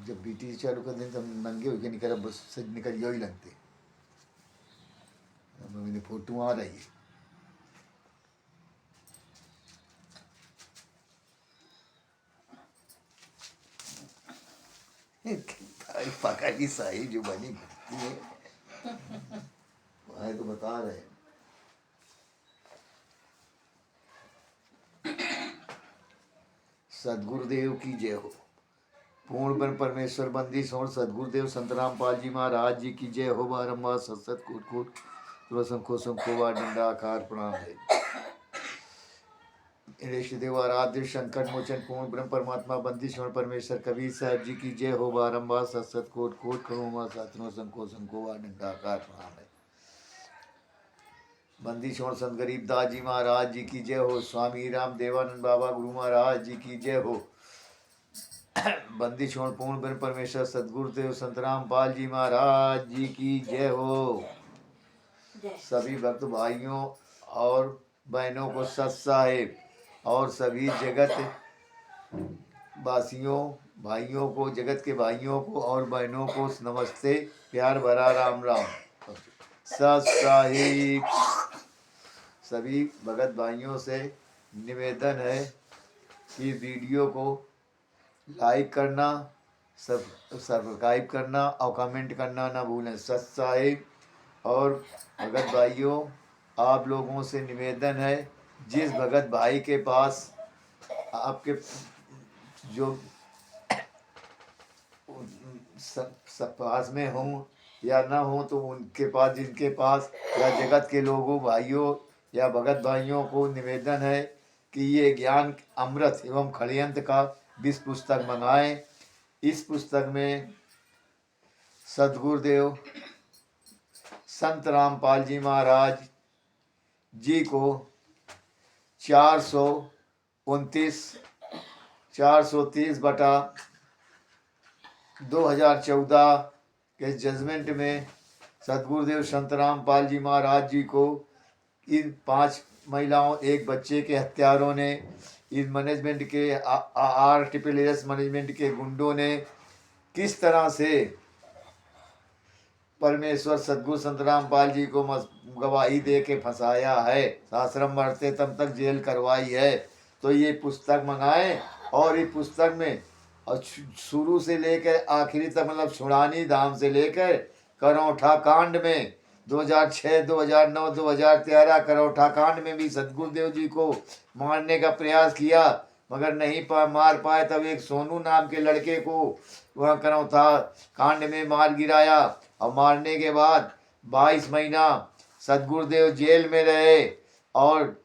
जब बीटी चालू कर दें तब नंगे होके निकल बस से निकल ही लगते। मेरी फोटो आ रही है। पकड़ी सही जो बनी बनती है वह तो बता रहे हैं। सदगुरुदेव की जय हो। पूर्ण ब्रह्म परमेश्वर बंदी सोण सदगुरुदेव संत रामपाल जी महाराज जी की जय हो। बारम्बार सत कूट कूट तुलसंखो संखो व डंडा आकार प्रणाम है। देव आराध्य संकट मोचन पूर्ण ब्रह्म परमात्मा बंदी सोण परमेश्वर कबीर साहब जी की जय हो। बारम्बार सत कोट कोट करो सातनो संखो संखो व डंडा आकार प्रणाम है। बंदी छोड़ संत गरीबदास जी महाराज जी की जय हो। स्वामी राम देवानंद बाबा गुरु महाराज जी की जय हो। बंदी छोड़ पूर्ण ब्रह्म परमेश्वर सदगुरुदेव संत रामपाल जी महाराज जी की जय हो। सभी भक्त भाइयों और बहनों को सत साहेब और सभी जगत वासियों भाइयों को जगत के भाइयों को और बहनों को नमस्ते प्यार भरा राम राम। सत साहिब सभी भगत भाइयों से निवेदन है कि वीडियो को लाइक करना, सब्सक्राइब करना और कमेंट करना ना भूलें। सत साहिब और भगत भाइयों आप लोगों से निवेदन है, जिस भगत भाई के पास आपके जो सब पास में हों या ना हो तो उनके पास जिनके पास या जगत के लोगों भाइयों या भगत भाइयों को निवेदन है कि ये ज्ञान अमृत एवं षड्यंत्र का विश्व पुस्तक मंगाएं। इस पुस्तक में सदगुरुदेव संत रामपाल जी महाराज जी को 430 बटा 2014 के जजमेंट में सदगुरुदेव संत रामपाल जी महाराज जी को इन 5 महिलाओं एक बच्चे के हत्यारों ने, इन मैनेजमेंट के RSS मैनेजमेंट के गुंडों ने किस तरह से परमेश्वर सदगुरु संत रामपाल जी को गवाही दे के फंसाया है, आश्रम मरते तब तक जेल करवाई है। तो ये पुस्तक मंगाएं और इस पुस्तक में और शुरू से लेकर आखिरी तक मतलब छुड़ानी धाम से लेकर करौठा कांड में 2006, 2009, 2013 करौठा कांड में भी सदगुरुदेव जी को मारने का प्रयास किया मगर नहीं मार पाए। तब एक सोनू नाम के लड़के को वह करौठा कांड में मार गिराया और मारने के बाद 22 महीना सदगुरुदेव जेल में रहे और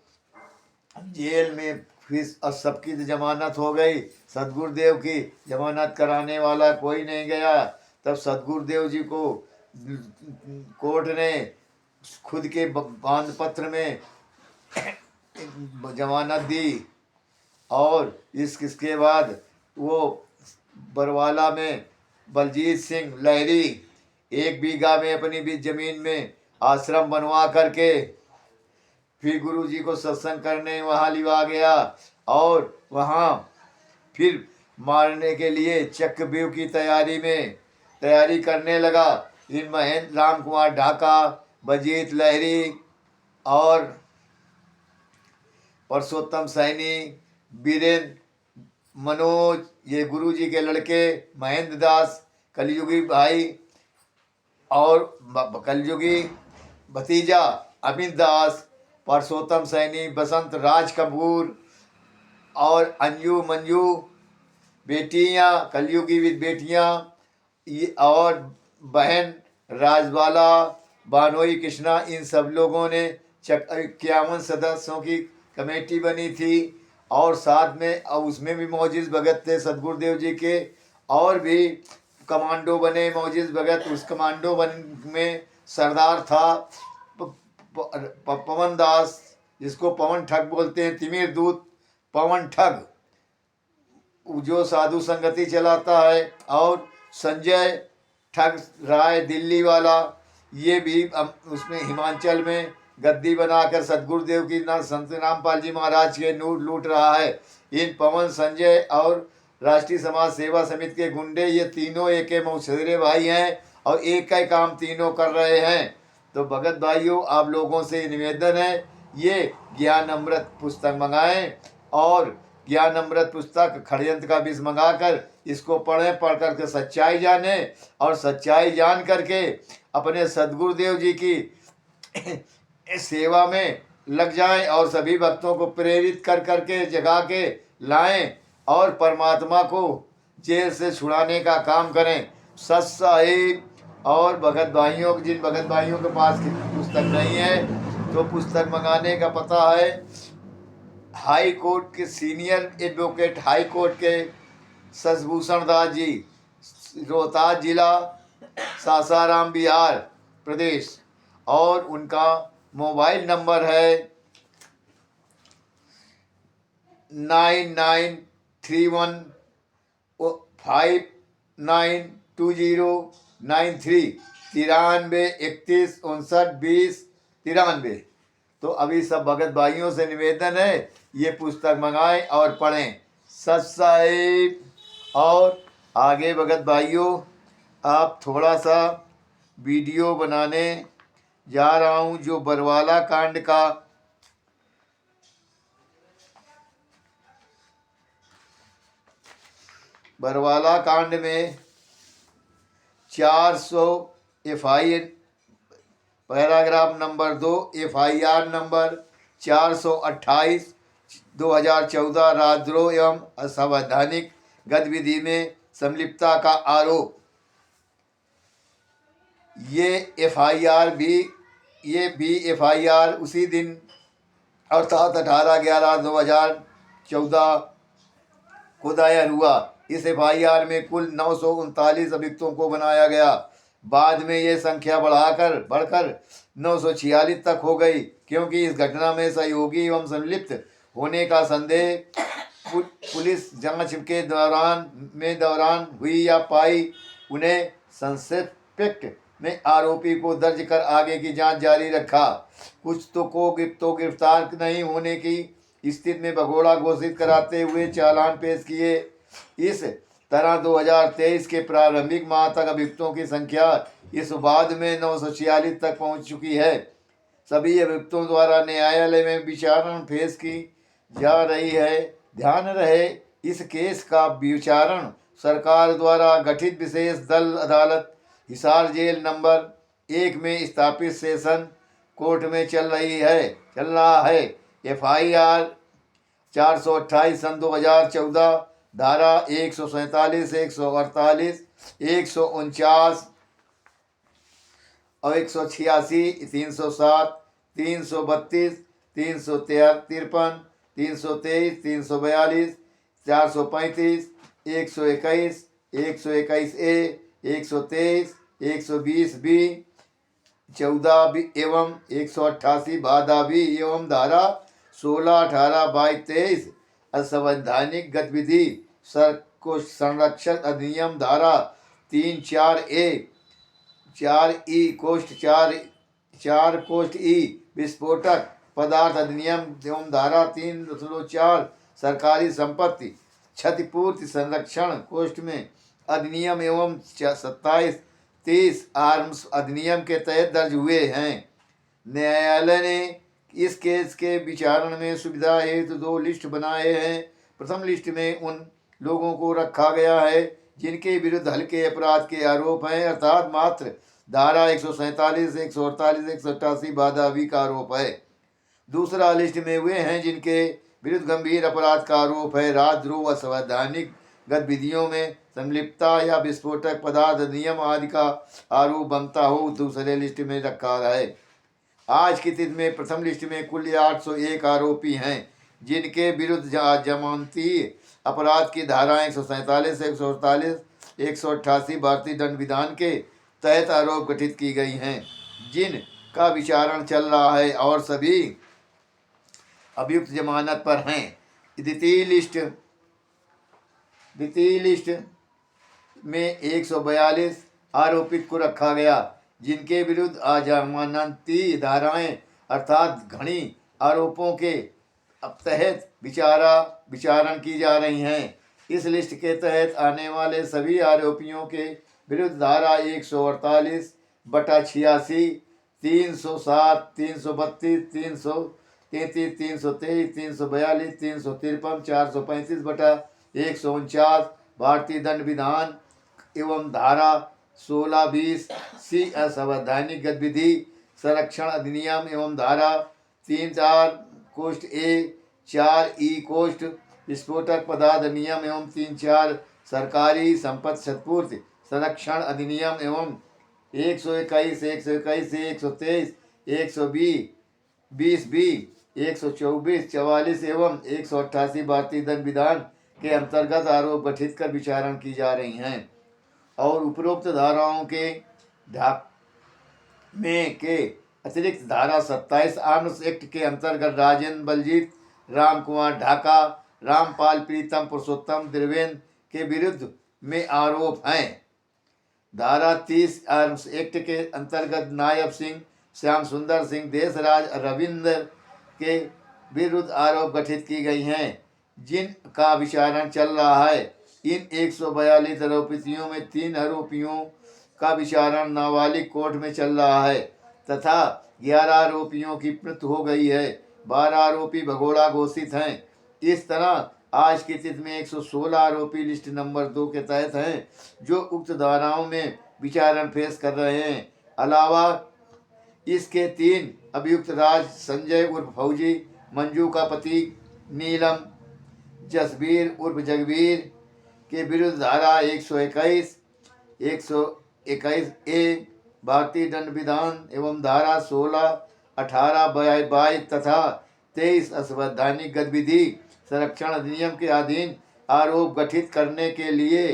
जेल में फिर सबकी जमानत हो गई। सदगुरुदेव की जमानत कराने वाला कोई नहीं गया। तब सदगुरुदेव जी को कोर्ट ने खुद के बांध पत्र में जमानत दी और इसके बाद वो बरवाला में बलजीत सिंह लहरी 1 बीघा में अपनी भी जमीन में आश्रम बनवा करके फिर गुरु जी को सत्संग करने वहाँ लिवा गया और वहाँ फिर मारने के लिए चक्रव्यूह की तैयारी करने लगा। इन महेंद्र राम कुमार ढाका, बलजीत लहरी और परसोत्तम सैनी, बीरेंद्र, मनोज, ये गुरु जी के लड़के, महेंद्र दास कलयुगी भाई और कलयुगी भतीजा अमित दास, परसोत्तम सैनी, बसंत राज कपूर और अंजू मंजू बेटियां, कलयुगी बेटियां और बहन राजबाला, बानोई कृष्णा, इन सब लोगों ने 51 सदस्यों की कमेटी बनी थी और साथ में उसमें भी मौजूद भगत थे सदगुरुदेव जी के और भी कमांडो बने मौजूद भगत। उस कमांडो में सरदार था पवन दास, जिसको पवन ठग बोलते हैं, तिमिर दूत पवन ठग जो साधु संगति चलाता है, और संजय ठग राय दिल्ली वाला, ये भी उसमें हिमाचल में गद्दी बनाकर सदगुरुदेव की ना संत रामपाल जी महाराज के नूर लूट रहा है। इन पवन, संजय और राष्ट्रीय समाज सेवा समिति के गुंडे, ये तीनों एक मौसेरे भाई हैं और एक का ही काम तीनों कर रहे हैं। तो भगत भाइयों, आप लोगों से निवेदन है, ये ज्ञान अमृत पुस्तक मंगाएं और ज्ञान अमृत पुस्तक षड्यंत्र का विष मंगाकर इसको पढ़ें, पढ़ करके सच्चाई जाने और सच्चाई जान करके अपने सदगुरुदेव जी की सेवा में लग जाएं और सभी भक्तों को प्रेरित कर करके जगा के लाएं और परमात्मा को जेल से छुड़ाने का काम करें। सच साहिब और भगत भाइयों, जिन भगत भाइयों के पास पुस्तक नहीं है तो पुस्तक मंगाने का पता है हाई कोर्ट के सीनियर एडवोकेट हाई कोर्ट के शशिभूषण दास जी, रोहतास जिला, सासाराम, बिहार प्रदेश, और उनका मोबाइल नंबर है 9931592093 93 31592093। तो अभी सब भगत भाइयों से निवेदन है, ये पुस्तक मंगाएं और पढ़ें। सच साहिब। और आगे भगत भाइयों, आप थोड़ा सा वीडियो बनाने जा रहा हूँ जो बरवाला कांड का बरवाला कांड में 400 FIR paragraph number 2 FIR number 428 2014 राजद्रोह एवं असंवैधानिक गतिविधि में संलिप्तता का आरोप। ये FIR उसी दिन अर्थात 18/11/2014 को दायर हुआ। इस FIR में कुल 939 अभियुक्तों को बनाया गया। बाद में ये संख्या बढ़कर 946 तक हो गई, क्योंकि इस घटना में सहयोगी एवं संलिप्त होने का संदेह पुलिस जांच के दौरान हुई या पाई। उन्हें सस्पेक्ट में आरोपी को दर्ज कर आगे की जांच जारी रखा। कुछ को गिरफ्तार नहीं होने की स्थिति में भगोड़ा घोषित कराते हुए चालान पेश किए। इस तरह 2023 के प्रारंभिक माह तक अभियुक्तों की संख्या इस बाद में 946 तक पहुंच चुकी है। सभी अभियुक्तों द्वारा न्यायालय में विचारण पेश की जा रही है। ध्यान रहे, इस केस का विचारण सरकार द्वारा गठित विशेष दल अदालत हिसार जेल नंबर 1 में स्थापित सेशन कोर्ट में चल रहा है। FIR 428 सन 2014 धारा 147 148 149 और 186 307 332 353 323 342 435 121 121A 123 120B 14 एवं 188 बाधा भी एवं धारा 16 18 22 23 असंवैधानिक गतिविधि संरक्षण अधिनियम धारा 3 4E कोष्ठ 4 कोष्ठ E विस्फोटक पदार्थ अधिनियम एवं धारा 3.4 सरकारी संपत्ति क्षतिपूर्ति संरक्षण कोष्ठ में अधिनियम एवं 27-30 आर्म्स अधिनियम के तहत दर्ज हुए हैं। न्यायालय ने इस केस के विचारण में सुविधा हेतु 2 लिस्ट बनाए हैं। प्रथम लिस्ट में उन लोगों को रखा गया है जिनके विरुद्ध हल्के अपराध के आरोप हैं, अर्थात मात्र धारा 147 148 188 बाधा भी का आरोप है। दूसरा लिस्ट में वे हैं जिनके विरुद्ध गंभीर अपराध का आरोप है, राजद्रोह, असंवैधानिक गतिविधियों में संलिप्तता या विस्फोटक पदार्थ अधिनियम आदि का आरोप बनता हो, दूसरे लिस्ट में रखा है। आज की तिथि में प्रथम लिस्ट में कुल 801 आरोपी हैं जिनके विरुद्ध जमानती अपराध की धाराएं 147 148 188 भारतीय दंड विधान के तहत आरोप गठित की गई हैं, जिनका विचारण चल रहा है और सभी अभियुक्त जमानत पर हैं। द्वितीय लिस्ट में 142 आरोपित को रखा गया जिनके विरुद्ध अजमानती धाराएं अर्थात घनी आरोपों के तहत विचारण की जा रही हैं। इस लिस्ट के तहत आने वाले सभी आरोपियों के विरुद्ध धारा 148 बटा 86, 307, 332, 333, 323, 342, 353, 435 बटा 149 भारतीय दंड विधान एवं धारा 1620 सी असंवैधानिक गतिविधि संरक्षण अधिनियम एवं धारा 34 कोष्ट ए 4 ई कोष्ट विस्फोटक पदार्थ अधिनियम एवं 34 सरकारी संपत्ति क्षतिपूर्ति संरक्षण अधिनियम एवं 121, 121 से 123, 120, 20B, 124, 44 एवं 188 भारतीय दंड विधान के अंतर्गत आरोप गठित कर विचारण की जा रही हैं और उपरोक्त धाराओं के के अतिरिक्त धारा 27 आर्म्स एक्ट के अंतर्गत राजेंद्र बलजीत राम कुमार ढाका, रामपाल प्रीतम पुरुषोत्तम द्रिवेंद्र के विरुद्ध में आरोप हैं। धारा 30 आर्म्स एक्ट के अंतर्गत नायब सिंह, श्याम सुंदर सिंह, देशराज, रविंद्र के विरुद्ध आरोप गठित की गई हैं जिनका विचारण चल रहा है। इन 142 आरोपियों में 3 आरोपियों का विचारण नाबालिग कोर्ट में चल रहा है तथा 11 आरोपियों की मृत्यु हो गई है। 12 आरोपी भगोड़ा घोषित हैं। इस तरह आज की तिथि में 116 आरोपी लिस्ट नंबर 2 के तहत हैं जो उक्त धाराओं में विचारण पेश कर रहे हैं। अलावा इसके 3 अभियुक्त राज संजय उर्फ फौजी, मंजू का पति नीलम, जसबीर उर्फ जगबीर के विरुद्ध धारा 121, 121 ए भारतीय दंड विधान एवं धारा 16, 18, 22 तथा 23 असंवैधानिक गतिविधि संरक्षण अधिनियम के अधीन आरोप गठित करने के लिए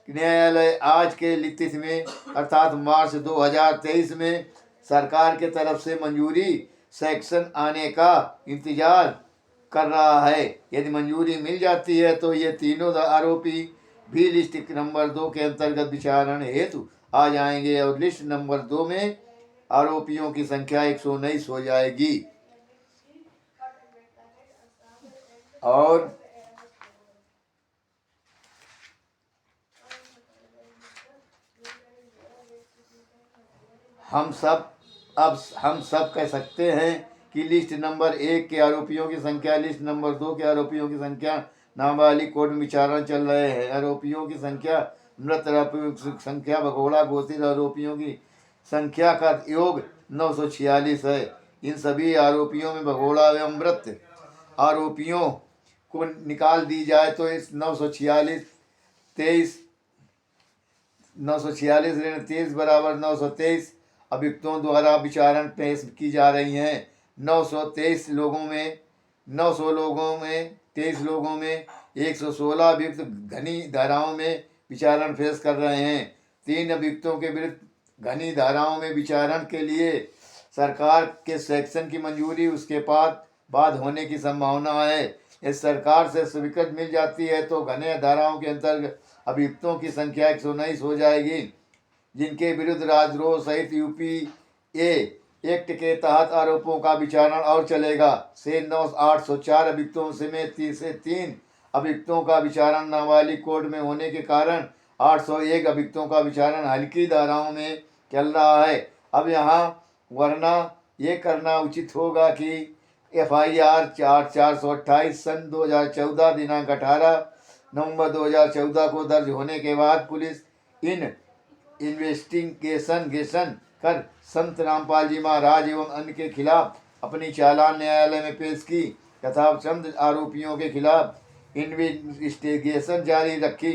न्यायालय आज के तिथि में अर्थात मार्च 2023 में सरकार के तरफ से मंजूरी सेक्शन आने का इंतजार कर रहा है। यदि मंजूरी मिल जाती है तो ये तीनों आरोपी भी लिस्ट नंबर 2 के अंतर्गत विचारण हेतु आ जाएंगे और लिस्ट नंबर 2 में आरोपियों की संख्या 119 हो जाएगी। और हम सब कह सकते हैं कि लिस्ट नंबर 1 के आरोपियों की संख्या, लिस्ट नंबर 2 के आरोपियों की संख्या नाबालिग कोर्ट में विचारण चल रहे हैं। आरोपियों की संख्या, मृत आरोपियों की संख्या, भगोड़ा घोषित आरोपियों की संख्या का योग 946 है। इन सभी आरोपियों में भगोड़ा एवं मृत आरोपियों को निकाल दी जाए तो इस 946 23 बराबर 923 अभियुक्तों द्वारा विचारण पेश की जा रही हैं। 923 लोगों में 900 लोगों में 23 लोगों में 116 अभियुक्त घनी धाराओं में विचारण पेश कर रहे हैं। 3 अभियुक्तों के विरुद्ध घनी धाराओं में विचारण के लिए सरकार के सेक्शन की मंजूरी उसके बाद होने की संभावना है। इस सरकार से स्वीकृत मिल जाती है तो घने धाराओं के अंतर्गत अभियुक्तों की संख्या 119 हो जाएगी जिनके विरुद्ध राजद्रोह सहित यूपी ए एक्ट के तहत आरोपों का विचारण और चलेगा। से 804 अभियुक्तों में 3 अभियुक्तों का विचारण नाबालिग कोर्ट में होने के कारण 801 अभियुक्तों का विचारण हल्की धाराओं में चल रहा है। अब यहाँ वरना ये करना उचित होगा कि FIR 428 सन 2014 दिनांक 18 नवंबर 2014 को दर्ज होने के बाद पुलिस इन्वेस्टिगेशन कर संत रामपाल जी महाराज एवं अन्य के खिलाफ अपनी चालान न्यायालय में पेश की तथा चंद आरोपियों के खिलाफ इन्वेस्टिगेशन जारी रखी।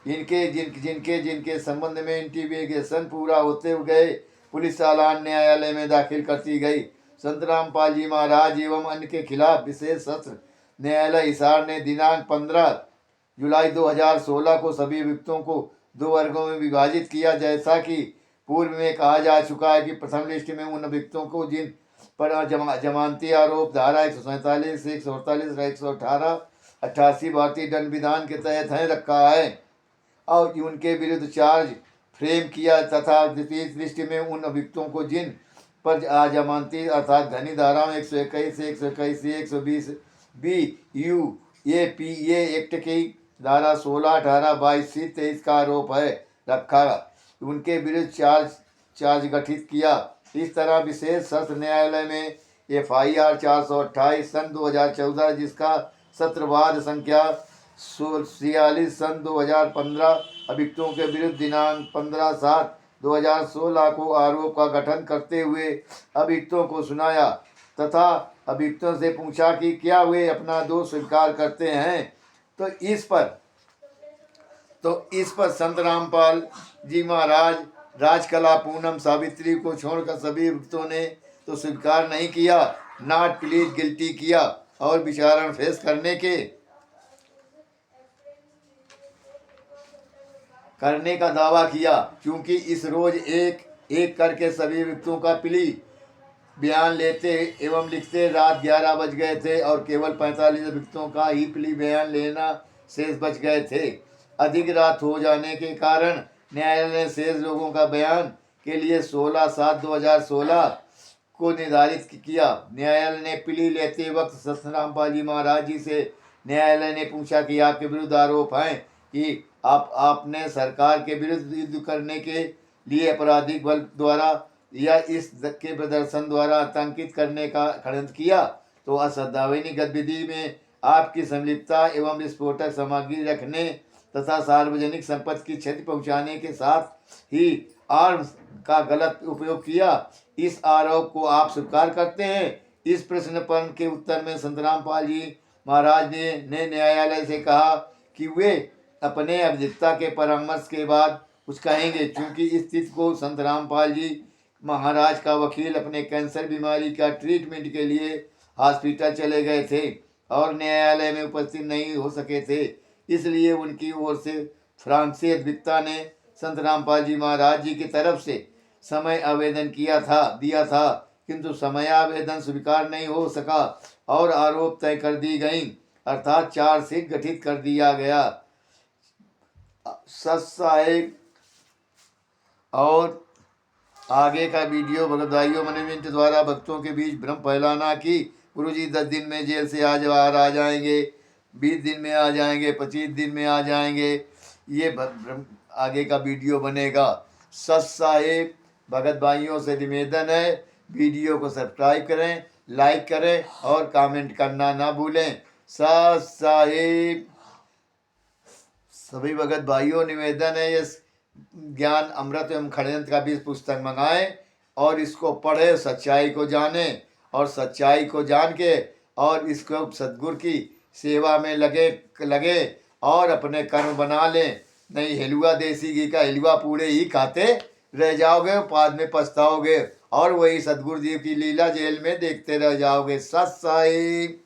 जिनके संबंध में इन्वेस्टिगेशन पूरा होते गए पुलिस चालान न्यायालय में दाखिल करती गई। संत रामपाल जी महाराज एवं अन्य के खिलाफ विशेष सत्र न्यायालय हिसार ने दिनांक 15 जुलाई 2016 को सभी अभियुक्तों को 2 वर्गों में विभाजित किया। जैसा कि पूर्व में कहा जा चुका है कि प्रथम लिस्ट में उन अभियुक्तों को जिन पर जमानती आरोप धारा 147, 148, 118, 88 भारतीय दंड विधान के तहत है रखा है और उनके विरुद्ध चार्ज फ्रेम किया तथा द्वितीय लिस्ट में उन अभियुक्तों को जिन पर जमानती अर्थात घनी धाराओं 121, 121, 120 BUAPA एक्ट की धारा 16, 18, 22, 23 का आरोप है रखा। उनके विरुद्ध चार्ज गठित किया। इस तरह विशेष सत्र न्यायालय में FIR 428 सन 2014, जिसका सत्रवाद संख्या 46 सन 2015, अभियुक्तों के विरुद्ध दिनांक 15/7/2016 को आरोप का गठन करते हुए अभियुक्तों को सुनाया तथा अभियुक्तों से पूछा कि क्या वे अपना दोष स्वीकार करते हैं। तो इस पर संत रामपाल जी महाराज, राजकला, पूनम, सावित्री को छोड़कर सभी अभियुक्तों ने तो स्वीकार नहीं किया, नॉट प्लीड गिल्टी किया और विचारण फेस करने का दावा किया। क्योंकि इस रोज एक एक करके सभी अभियुक्तों का प्ली बयान लेते एवं लिखते रात 11 बज गए थे और केवल 45 अभियुक्तों का ही प्ली बयान लेना शेष बच गए थे। अधिक रात हो जाने के कारण न्यायालय ने शेष लोगों का बयान के लिए 16/7/2016 को निर्धारित किया। न्यायालय ने प्ली लेते वक्त सत रामपाल जी महाराज जी से न्यायालय ने पूछा कि आपके विरुद्ध आरोप हैं कि आपने सरकार के विरुद्ध युद्ध करने के लिए आपराधिक बल द्वारा या इस के प्रदर्शन द्वारा आतंकित करने का षड्यंत्र किया। तो असंवैधानिक गतिविधि में आपकी संलिप्तता एवं विस्फोटक सामग्री रखने तथा सार्वजनिक संपत्ति की क्षति पहुंचाने के साथ ही आर्म्स का गलत उपयोग किया। इस आरोप को आप स्वीकार करते हैं? इस प्रश्न पर के उत्तर में संत रामपाल जी महाराज ने न्यायालय से कहा कि वे अपने अभिजिता के परामर्श के बाद कुछ कहेंगे। क्योंकि इस स्थिति को संत रामपाल जी महाराज का वकील अपने कैंसर बीमारी का ट्रीटमेंट के लिए हॉस्पिटल चले गए थे और न्यायालय में उपस्थित नहीं हो सके थे, इसलिए उनकी ओर से फ्रांसीसी अभिजिता ने संत रामपाल जी महाराज जी की तरफ से समय आवेदन दिया था, किंतु समय आवेदन स्वीकार नहीं हो सका और आरोप तय कर दी गई, अर्थात चार्जशीट गठित कर दिया गया। सच साहेब और आगे का वीडियो भगत भाइयों मैनेजमेंट द्वारा भक्तों के बीच भ्रम फैलाना कि गुरुजी 10 दिन में जेल से आज बाहर आ जाएंगे, 20 दिन में आ जाएंगे, 25 दिन में आ जाएंगे, ये आगे का वीडियो बनेगा। सच साहेब भगत भाइयों से निवेदन है, वीडियो को सब्सक्राइब करें, लाइक करें और कमेंट करना ना भूलें। सच साहेब सभी भगत भाइयों निवेदन है, ये ज्ञान अमृत एवं षड्यंत्र का 20 पुस्तक मंगाएं और इसको पढ़े, सच्चाई को जाने और सच्चाई को जान के और इसको सद्गुरु की सेवा में लगे और अपने कर्म बना लें। नहीं हिलवा देसी घी का हिलवा पूरे ही खाते रह जाओगे, बाद में पछताओगे और वही सद्गुरु जी की लीला जेल में देखते रह जाओगे। सत साहिब।